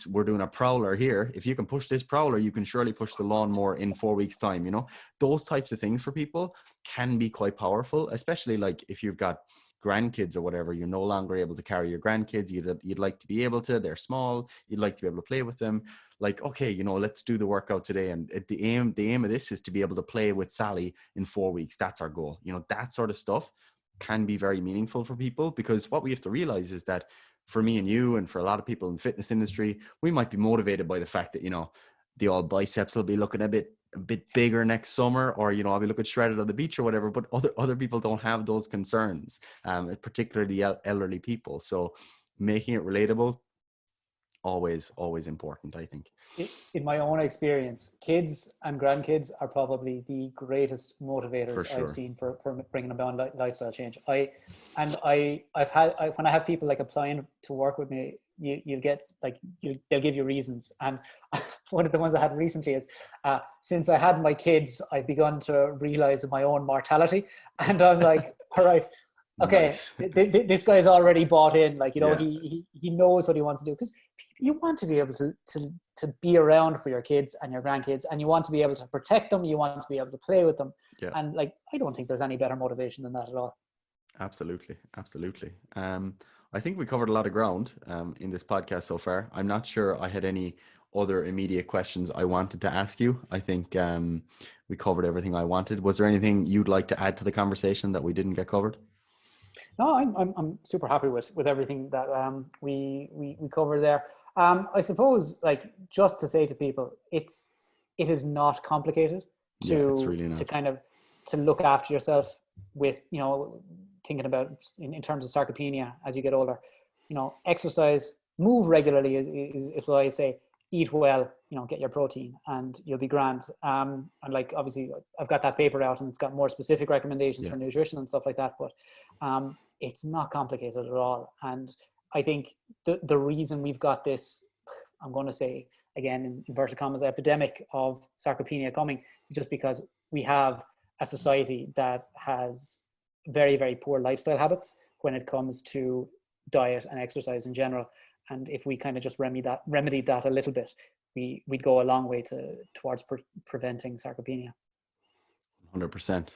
We're doing a prowler here. If you can push this prowler, you can surely push the lawnmower in 4 weeks time. You know, those types of things for people can be quite powerful, especially like if you've got grandkids or whatever, you're no longer able to carry your grandkids. You'd like to be able to, they're small. You'd like to be able to play with them. Like, okay, you know, let's do the workout today. And the aim of this is to be able to play with Sally in 4 weeks. That's our goal. You know, that sort of stuff can be very meaningful for people, because what we have to realize is that for me and you, and for a lot of people in the fitness industry, we might be motivated by the fact that, you know, the old biceps will be looking a bit a bit bigger next summer, or, you know, I'll be looking shredded on the beach or whatever, but other people don't have those concerns, particularly elderly people. So making it relatable, always important, I think. In my own experience, kids and grandkids are probably the greatest motivators I've seen for bringing about lifestyle change. When I have people like applying to work with me, you'll get like, they'll give you reasons. And one of the ones I had recently is, since I had my kids, I've begun to realize my own mortality. And I'm like, all right, okay, nice. This guy's already bought in. Like, you know, he knows what he wants to do, because you want to be able to be around for your kids and your grandkids, and you want to be able to protect them. You want to be able to play with them. Yeah. And like, I don't think there's any better motivation than that at all. Absolutely. I think we covered a lot of ground in this podcast so far. I'm not sure I had any other immediate questions I wanted to ask you. I think we covered everything I wanted. Was there anything you'd like to add to the conversation that we didn't get covered? No, I'm super happy with everything that we covered there. I suppose, like, just to say to people, it is not complicated it's really not. to look after yourself with, you know, thinking about in terms of sarcopenia as you get older. You know, exercise, move regularly is what I say. Eat well, you know, get your protein, and you'll be grand. And like, obviously, I've got that paper out, and it's got more specific recommendations for nutrition and stuff like that. But it's not complicated at all. And I think the reason we've got this, I'm going to say again in inverted commas, epidemic of sarcopenia coming, is just because we have a society that has very, very poor lifestyle habits when it comes to diet and exercise in general. And if we kind of just remedied that a little bit, we'd go a long way towards preventing sarcopenia. 100%.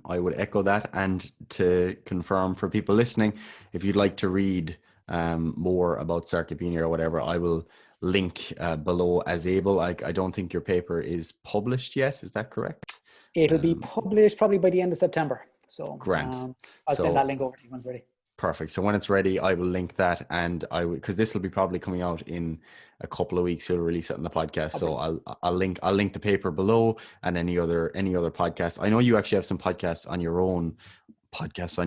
I would echo that. And to confirm for people listening, if you'd like to read more about sarcopenia or whatever, I will link below as able. I don't think your paper is published yet. Is that correct? It'll be published probably by the end of September. So Grant. I'll send that link over to you when it's ready. Perfect. So when it's ready, I will link that, and because this will be probably coming out in a couple of weeks, we'll release it on the podcast. Okay. So I'll link the paper below, and any other podcasts. I know you actually have some podcasts on your own podcast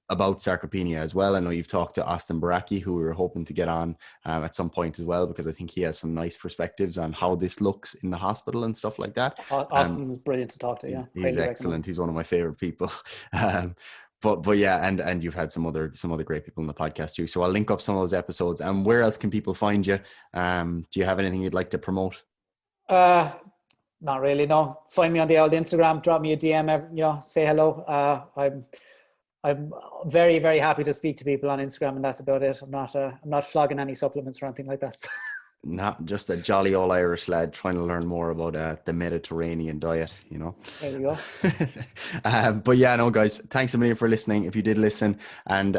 about sarcopenia as well. I know you've talked to Austin Baraki, who we were hoping to get on at some point as well, because I think he has some nice perspectives on how this looks in the hospital and stuff like that. Austin's brilliant to talk to. Yeah, he's excellent. He's one of my favorite people. But yeah, and you've had some other great people in the podcast too. So I'll link up some of those episodes. And where else can people find you? Do you have anything you'd like to promote? Not really. No. Find me on the old Instagram. Drop me a DM. Say hello. I'm very, very happy to speak to people on Instagram, and that's about it. I'm not flogging any supplements or anything like that. Not just a jolly old Irish lad trying to learn more about the Mediterranean diet, you know. There you go. But yeah, no, guys, thanks a million for listening. If you did listen, and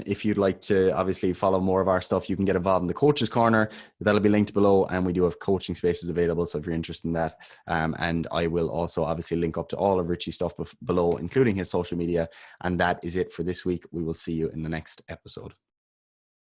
if you'd like to obviously follow more of our stuff, you can get involved in the Coaches Corner. That'll be linked below, and we do have coaching spaces available. So if you're interested in that, and I will also obviously link up to all of Richie's stuff below, including his social media. And that is it for this week. We will see you in the next episode.